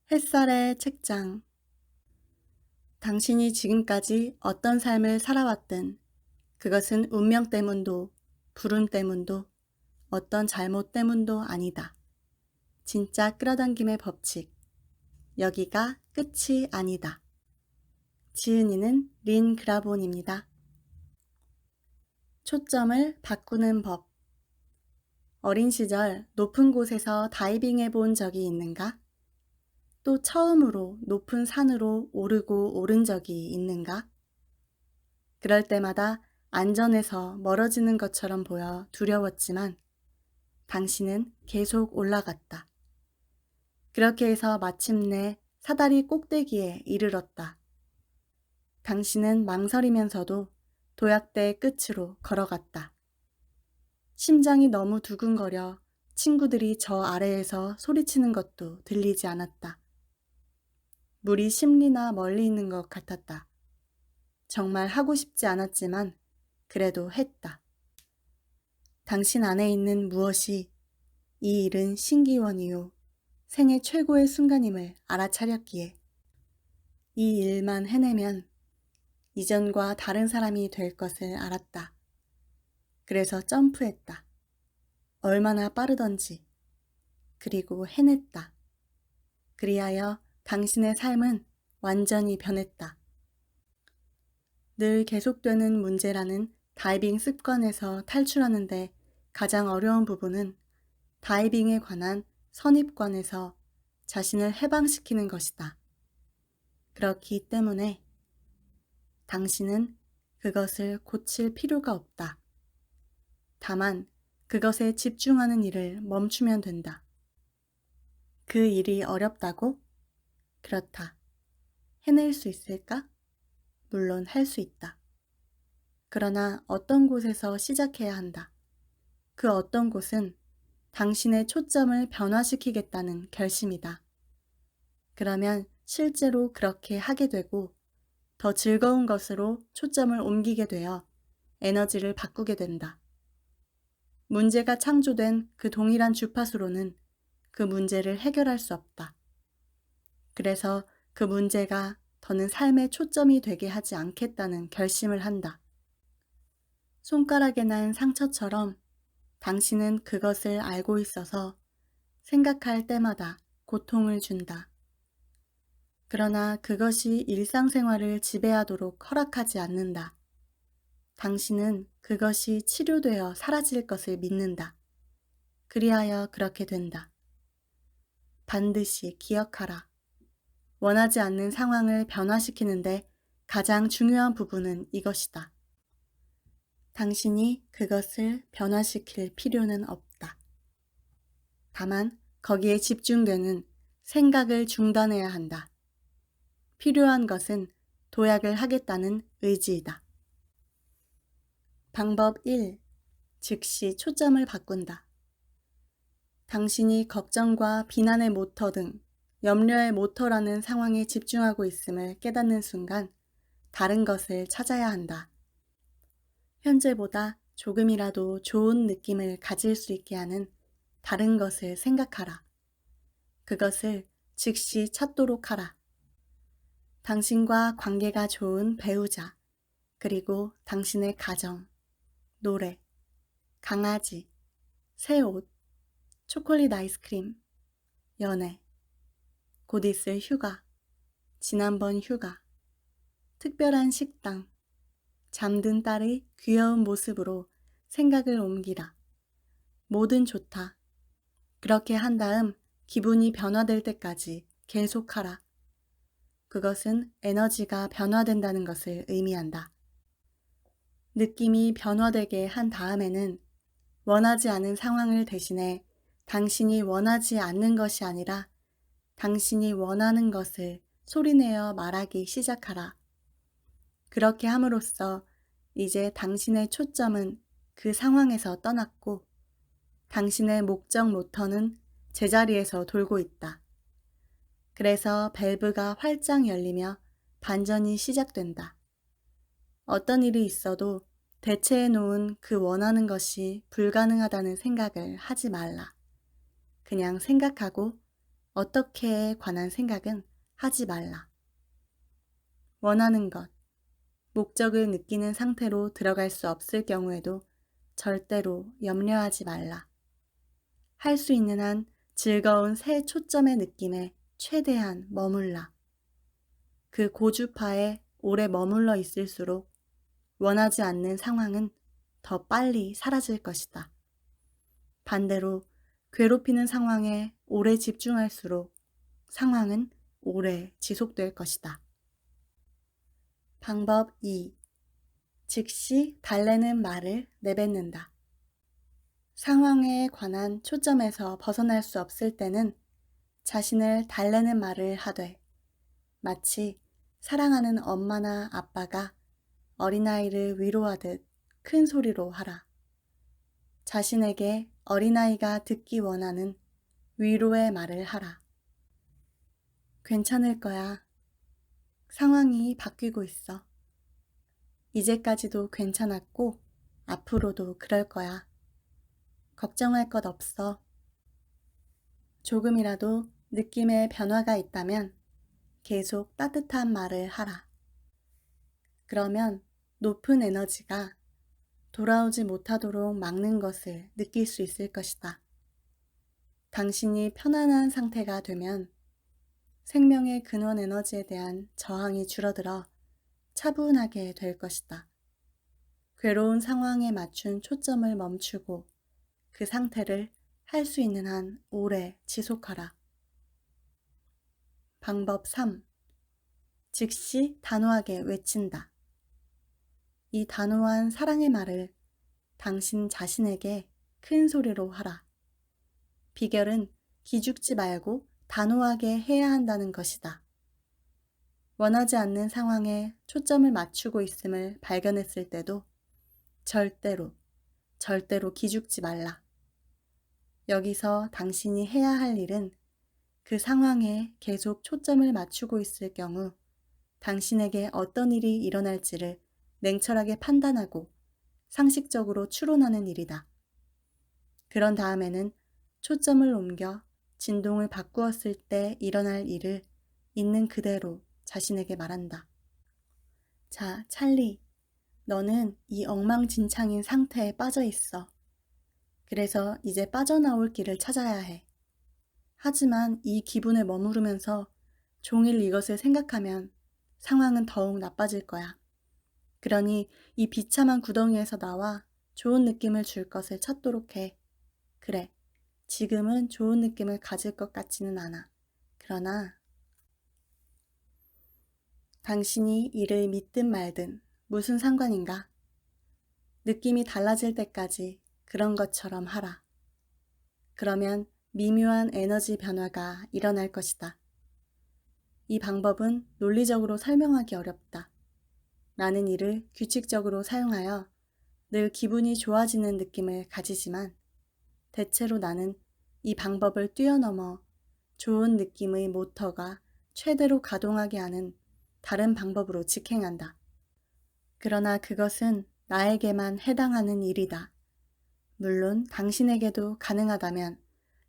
햇살의 책장. 당신이 지금까지 어떤 삶을 살아왔든 그것은 운명 때문도 불운 때문도 어떤 잘못 때문도 아니다. 진짜 끌어당김의 법칙. 여기가 끝이 아니다. 지은이는 린 그라본입니다. 초점을 바꾸는 법. 어린 시절 높은 곳에서 다이빙해 본 적이 있는가? 또 처음으로 높은 산으로 오르고 오른 적이 있는가? 그럴 때마다 안전해서 멀어지는 것처럼 보여 두려웠지만 당신은 계속 올라갔다. 그렇게 해서 마침내 사다리 꼭대기에 이르렀다. 당신은 망설이면서도 도약대 끝으로 걸어갔다. 심장이 너무 두근거려 친구들이 저 아래에서 소리치는 것도 들리지 않았다. 물이 심리나 멀리 있는 것 같았다. 정말 하고 싶지 않았지만 그래도 했다. 당신 안에 있는 무엇이 이 일은 신기원이요 생애 최고의 순간임을 알아차렸기에 이 일만 해내면 이전과 다른 사람이 될 것을 알았다. 그래서 점프했다. 얼마나 빠르던지. 그리고 해냈다. 그리하여 당신의 삶은 완전히 변했다. 늘 계속되는 문제라는 다이빙 습관에서 탈출하는데 가장 어려운 부분은 다이빙에 관한 선입관에서 자신을 해방시키는 것이다. 그렇기 때문에 당신은 그것을 고칠 필요가 없다. 다만 그것에 집중하는 일을 멈추면 된다. 그 일이 어렵다고? 그렇다. 해낼 수 있을까? 물론 할 수 있다. 그러나 어떤 곳에서 시작해야 한다. 그 어떤 곳은 당신의 초점을 변화시키겠다는 결심이다. 그러면 실제로 그렇게 하게 되고 더 즐거운 것으로 초점을 옮기게 되어 에너지를 바꾸게 된다. 문제가 창조된 그 동일한 주파수로는 그 문제를 해결할 수 없다. 그래서 그 문제가 더는 삶의 초점이 되게 하지 않겠다는 결심을 한다. 손가락에 난 상처처럼 당신은 그것을 알고 있어서 생각할 때마다 고통을 준다. 그러나 그것이 일상생활을 지배하도록 허락하지 않는다. 당신은 그것이 치료되어 사라질 것을 믿는다. 그리하여 그렇게 된다. 반드시 기억하라. 원하지 않는 상황을 변화시키는데 가장 중요한 부분은 이것이다. 당신이 그것을 변화시킬 필요는 없다. 다만 거기에 집중되는 생각을 중단해야 한다. 필요한 것은 도약을 하겠다는 의지이다. 방법 1. 즉시 초점을 바꾼다. 당신이 걱정과 비난의 모터 등 염려의 모터라는 상황에 집중하고 있음을 깨닫는 순간 다른 것을 찾아야 한다. 현재보다 조금이라도 좋은 느낌을 가질 수 있게 하는 다른 것을 생각하라. 그것을 즉시 찾도록 하라. 당신과 관계가 좋은 배우자, 그리고 당신의 가정, 노래, 강아지, 새 옷, 초콜릿 아이스크림, 연애, 곧 있을 휴가, 지난번 휴가, 특별한 식당, 잠든 딸의 귀여운 모습으로 생각을 옮기라. 뭐든 좋다. 그렇게 한 다음 기분이 변화될 때까지 계속하라. 그것은 에너지가 변화된다는 것을 의미한다. 느낌이 변화되게 한 다음에는 원하지 않은 상황을 대신해 당신이 원하지 않는 것이 아니라 당신이 원하는 것을 소리내어 말하기 시작하라. 그렇게 함으로써 이제 당신의 초점은 그 상황에서 떠났고 당신의 목적 모터는 제자리에서 돌고 있다. 그래서 밸브가 활짝 열리며 반전이 시작된다. 어떤 일이 있어도 대체해 놓은 그 원하는 것이 불가능하다는 생각을 하지 말라. 그냥 생각하고 어떻게에 관한 생각은 하지 말라. 원하는 것, 목적을 느끼는 상태로 들어갈 수 없을 경우에도 절대로 염려하지 말라. 할 수 있는 한 즐거운 새 초점의 느낌에 최대한 머물라. 그 고주파에 오래 머물러 있을수록 원하지 않는 상황은 더 빨리 사라질 것이다. 반대로 괴롭히는 상황에 오래 집중할수록 상황은 오래 지속될 것이다. 방법 2. 즉시 달래는 말을 내뱉는다. 상황에 관한 초점에서 벗어날 수 없을 때는 자신을 달래는 말을 하되 마치 사랑하는 엄마나 아빠가 어린아이를 위로하듯 큰 소리로 하라. 자신에게 어린아이가 듣기 원하는 위로의 말을 하라. 괜찮을 거야. 상황이 바뀌고 있어. 이제까지도 괜찮았고 앞으로도 그럴 거야. 걱정할 것 없어. 조금이라도 느낌의 변화가 있다면 계속 따뜻한 말을 하라. 그러면 높은 에너지가 돌아오지 못하도록 막는 것을 느낄 수 있을 것이다. 당신이 편안한 상태가 되면 생명의 근원 에너지에 대한 저항이 줄어들어 차분하게 될 것이다. 괴로운 상황에 맞춘 초점을 멈추고 그 상태를 할 수 있는 한 오래 지속하라. 방법 3. 즉시 단호하게 외친다. 이 단호한 사랑의 말을 당신 자신에게 큰 소리로 하라. 비결은 기죽지 말고 단호하게 해야 한다는 것이다. 원하지 않는 상황에 초점을 맞추고 있음을 발견했을 때도 절대로 기죽지 말라. 여기서 당신이 해야 할 일은 그 상황에 계속 초점을 맞추고 있을 경우 당신에게 어떤 일이 일어날지를 냉철하게 판단하고 상식적으로 추론하는 일이다. 그런 다음에는 초점을 옮겨 진동을 바꾸었을 때 일어날 일을 있는 그대로 자신에게 말한다. 자, 찰리, 너는 이 엉망진창인 상태에 빠져 있어. 그래서 이제 빠져나올 길을 찾아야 해. 하지만 이 기분에 머무르면서 종일 이것을 생각하면 상황은 더욱 나빠질 거야. 그러니 이 비참한 구덩이에서 나와 좋은 느낌을 줄 것을 찾도록 해. 그래, 지금은 좋은 느낌을 가질 것 같지는 않아. 그러나 당신이 이를 믿든 말든 무슨 상관인가? 느낌이 달라질 때까지 그런 것처럼 하라. 그러면 미묘한 에너지 변화가 일어날 것이다. 이 방법은 논리적으로 설명하기 어렵다. 나는 이를 규칙적으로 사용하여 늘 기분이 좋아지는 느낌을 가지지만 대체로 나는 이 방법을 뛰어넘어 좋은 느낌의 모터가 최대로 가동하게 하는 다른 방법으로 직행한다. 그러나 그것은 나에게만 해당하는 일이다. 물론 당신에게도 가능하다면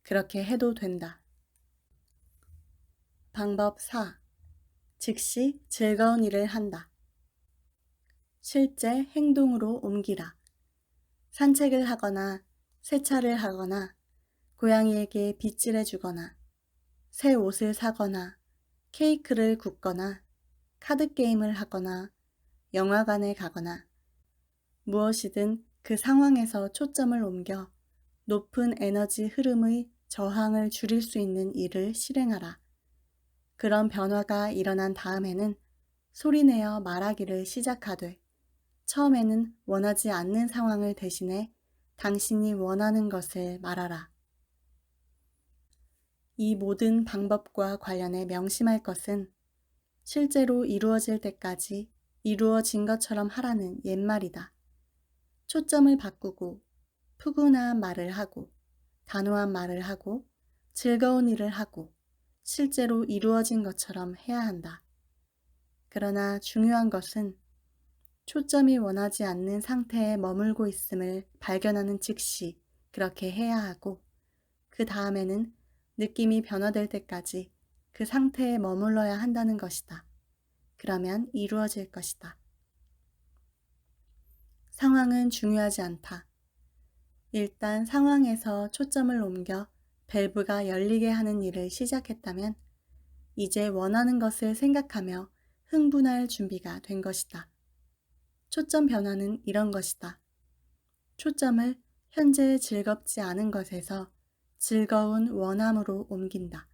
그렇게 해도 된다. 방법 4. 즉시 즐거운 일을 한다. 실제 행동으로 옮기라. 산책을 하거나 세차를 하거나 고양이에게 빗질해 주거나 새 옷을 사거나 케이크를 굽거나 카드게임을 하거나 영화관에 가거나 무엇이든 그 상황에서 초점을 옮겨 높은 에너지 흐름의 저항을 줄일 수 있는 일을 실행하라. 그런 변화가 일어난 다음에는 소리내어 말하기를 시작하되 처음에는 원하지 않는 상황을 대신해 당신이 원하는 것을 말하라. 이 모든 방법과 관련해 명심할 것은 실제로 이루어질 때까지 이루어진 것처럼 하라는 옛말이다. 초점을 바꾸고 푸근한 말을 하고 단호한 말을 하고 즐거운 일을 하고 실제로 이루어진 것처럼 해야 한다. 그러나 중요한 것은 초점이 원하지 않는 상태에 머물고 있음을 발견하는 즉시 그렇게 해야 하고 그 다음에는 느낌이 변화될 때까지 그 상태에 머물러야 한다는 것이다. 그러면 이루어질 것이다. 상황은 중요하지 않다. 일단 상황에서 초점을 옮겨 밸브가 열리게 하는 일을 시작했다면 이제 원하는 것을 생각하며 흥분할 준비가 된 것이다. 초점 변화는 이런 것이다. 초점을 현재 즐겁지 않은 것에서 즐거운 원함으로 옮긴다.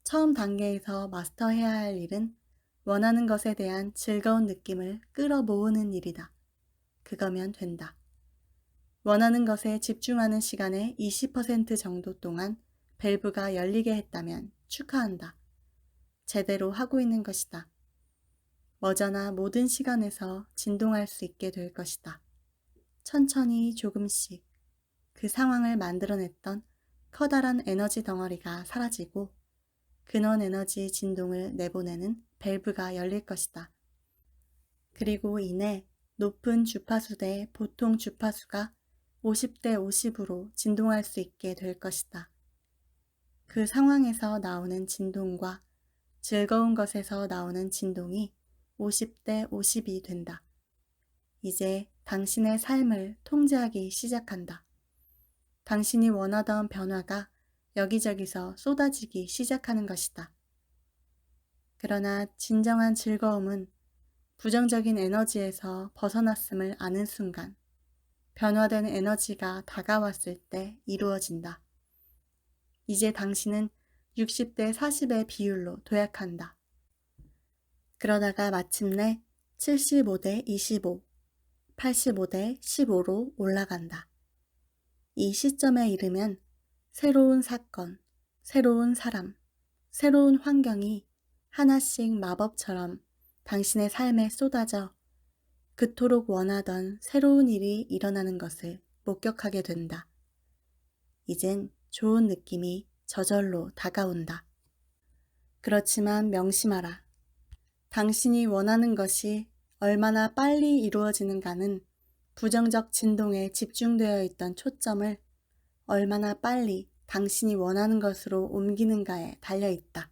처음 단계에서 마스터해야 할 일은 원하는 것에 대한 즐거운 느낌을 끌어모으는 일이다. 그거면 된다. 원하는 것에 집중하는 시간의 20% 정도 동안 밸브가 열리게 했다면 축하한다. 제대로 하고 있는 것이다. 머저나 모든 시간에서 진동할 수 있게 될 것이다. 천천히 조금씩 그 상황을 만들어냈던 커다란 에너지 덩어리가 사라지고 근원 에너지 진동을 내보내는 밸브가 열릴 것이다. 그리고 이내 높은 주파수 대 보통 주파수가 50대 50으로 진동할 수 있게 될 것이다. 그 상황에서 나오는 진동과 즐거운 것에서 나오는 진동이 50대 50이 된다. 이제 당신의 삶을 통제하기 시작한다. 당신이 원하던 변화가 여기저기서 쏟아지기 시작하는 것이다. 그러나 진정한 즐거움은 부정적인 에너지에서 벗어났음을 아는 순간 변화된 에너지가 다가왔을 때 이루어진다. 이제 당신은 60대 40의 비율로 도약한다. 그러다가 마침내 75대 25, 85대 15로 올라간다. 이 시점에 이르면 새로운 사건, 새로운 사람, 새로운 환경이 하나씩 마법처럼 당신의 삶에 쏟아져 그토록 원하던 새로운 일이 일어나는 것을 목격하게 된다. 이젠 좋은 느낌이 저절로 다가온다. 그렇지만 명심하라. 당신이 원하는 것이 얼마나 빨리 이루어지는가는 부정적 진동에 집중되어 있던 초점을 얼마나 빨리 당신이 원하는 것으로 옮기는가에 달려 있다.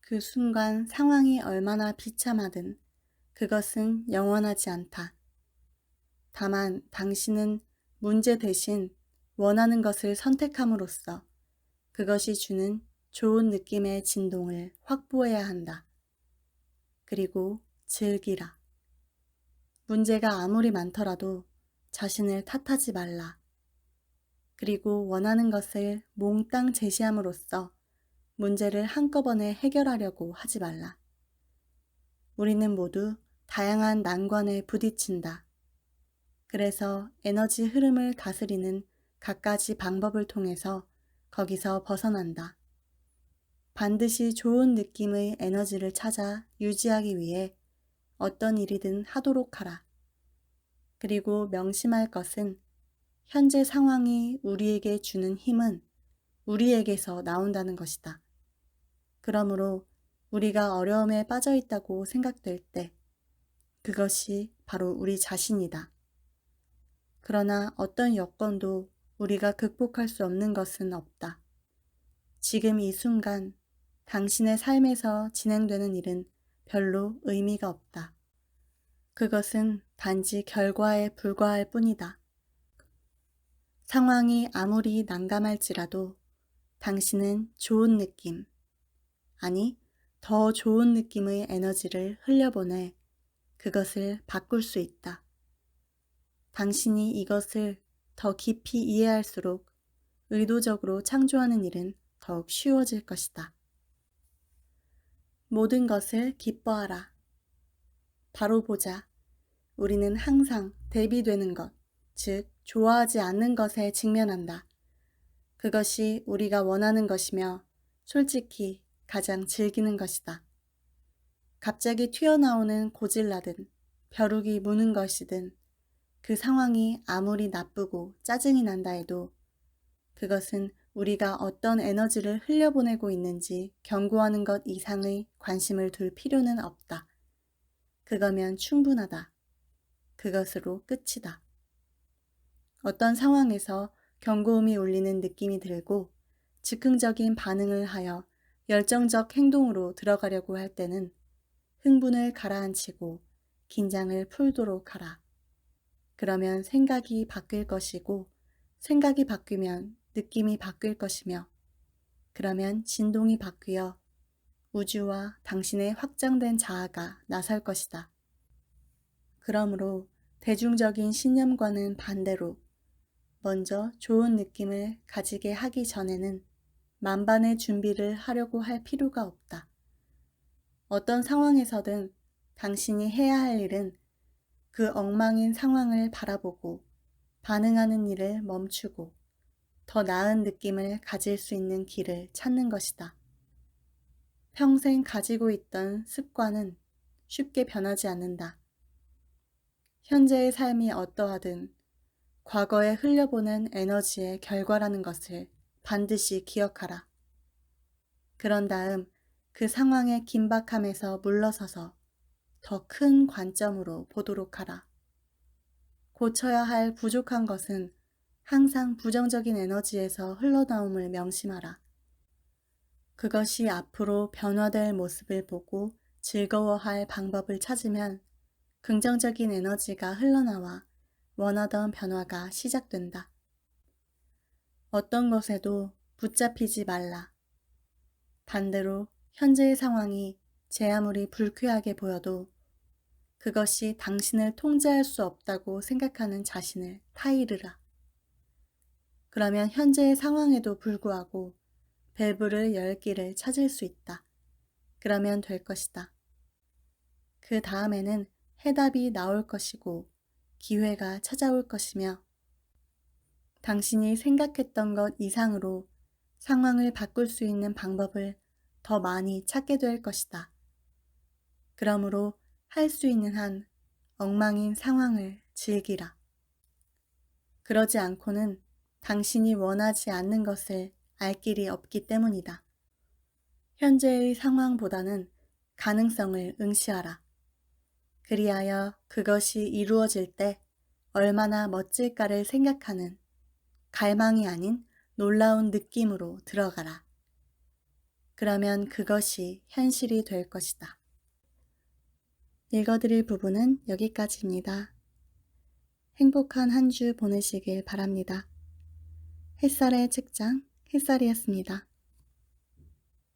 그 순간 상황이 얼마나 비참하든 그것은 영원하지 않다. 다만 당신은 문제 대신 원하는 것을 선택함으로써 그것이 주는 좋은 느낌의 진동을 확보해야 한다. 그리고 즐기라. 문제가 아무리 많더라도 자신을 탓하지 말라. 그리고 원하는 것을 몽땅 제시함으로써 문제를 한꺼번에 해결하려고 하지 말라. 우리는 모두 다양한 난관에 부딪힌다. 그래서 에너지 흐름을 다스리는 갖가지 방법을 통해서 거기서 벗어난다. 반드시 좋은 느낌의 에너지를 찾아 유지하기 위해 어떤 일이든 하도록 하라. 그리고 명심할 것은 현재 상황이 우리에게 주는 힘은 우리에게서 나온다는 것이다. 그러므로 우리가 어려움에 빠져 있다고 생각될 때 그것이 바로 우리 자신이다. 그러나 어떤 여건도 우리가 극복할 수 없는 것은 없다. 지금 이 순간 당신의 삶에서 진행되는 일은 별로 의미가 없다. 그것은 단지 결과에 불과할 뿐이다. 상황이 아무리 난감할지라도 당신은 좋은 느낌, 아니 더 좋은 느낌의 에너지를 흘려보내 그것을 바꿀 수 있다. 당신이 이것을 더 깊이 이해할수록 의도적으로 창조하는 일은 더욱 쉬워질 것이다. 모든 것을 기뻐하라. 바로 보자. 우리는 항상 대비되는 것, 즉 좋아하지 않는 것에 직면한다. 그것이 우리가 원하는 것이며 솔직히 가장 즐기는 것이다. 갑자기 튀어나오는 고질라든 벼룩이 무는 것이든 그 상황이 아무리 나쁘고 짜증이 난다 해도 그것은 우리가 어떤 에너지를 흘려보내고 있는지 경고하는 것 이상의 관심을 둘 필요는 없다. 그거면 충분하다. 그것으로 끝이다. 어떤 상황에서 경고음이 울리는 느낌이 들고 즉흥적인 반응을 하여 열정적 행동으로 들어가려고 할 때는 흥분을 가라앉히고 긴장을 풀도록 하라. 그러면 생각이 바뀔 것이고 생각이 바뀌면 느낌이 바뀔 것이며 그러면 진동이 바뀌어 우주와 당신의 확장된 자아가 나설 것이다. 그러므로 대중적인 신념과는 반대로 먼저 좋은 느낌을 가지게 하기 전에는 만반의 준비를 하려고 할 필요가 없다. 어떤 상황에서든 당신이 해야 할 일은 그 엉망인 상황을 바라보고 반응하는 일을 멈추고 더 나은 느낌을 가질 수 있는 길을 찾는 것이다. 평생 가지고 있던 습관은 쉽게 변하지 않는다. 현재의 삶이 어떠하든 과거에 흘려보낸 에너지의 결과라는 것을 반드시 기억하라. 그런 다음 그 상황의 긴박함에서 물러서서 더 큰 관점으로 보도록 하라. 고쳐야 할 부족한 것은 항상 부정적인 에너지에서 흘러나옴을 명심하라. 그것이 앞으로 변화될 모습을 보고 즐거워할 방법을 찾으면 긍정적인 에너지가 흘러나와 원하던 변화가 시작된다. 어떤 것에도 붙잡히지 말라. 반대로 현재의 상황이 제 아무리 불쾌하게 보여도 그것이 당신을 통제할 수 없다고 생각하는 자신을 타이르라. 그러면 현재의 상황에도 불구하고 밸브를 열 길을 찾을 수 있다. 그러면 될 것이다. 그 다음에는 해답이 나올 것이고 기회가 찾아올 것이며 당신이 생각했던 것 이상으로 상황을 바꿀 수 있는 방법을 더 많이 찾게 될 것이다. 그러므로 할 수 있는 한 엉망인 상황을 즐기라. 그러지 않고는 당신이 원하지 않는 것을 알 길이 없기 때문이다. 현재의 상황보다는 가능성을 응시하라. 그리하여 그것이 이루어질 때 얼마나 멋질까를 생각하는 갈망이 아닌 놀라운 느낌으로 들어가라. 그러면 그것이 현실이 될 것이다. 읽어드릴 부분은 여기까지입니다. 행복한 한 주 보내시길 바랍니다. 햇살의 책장 햇살이었습니다.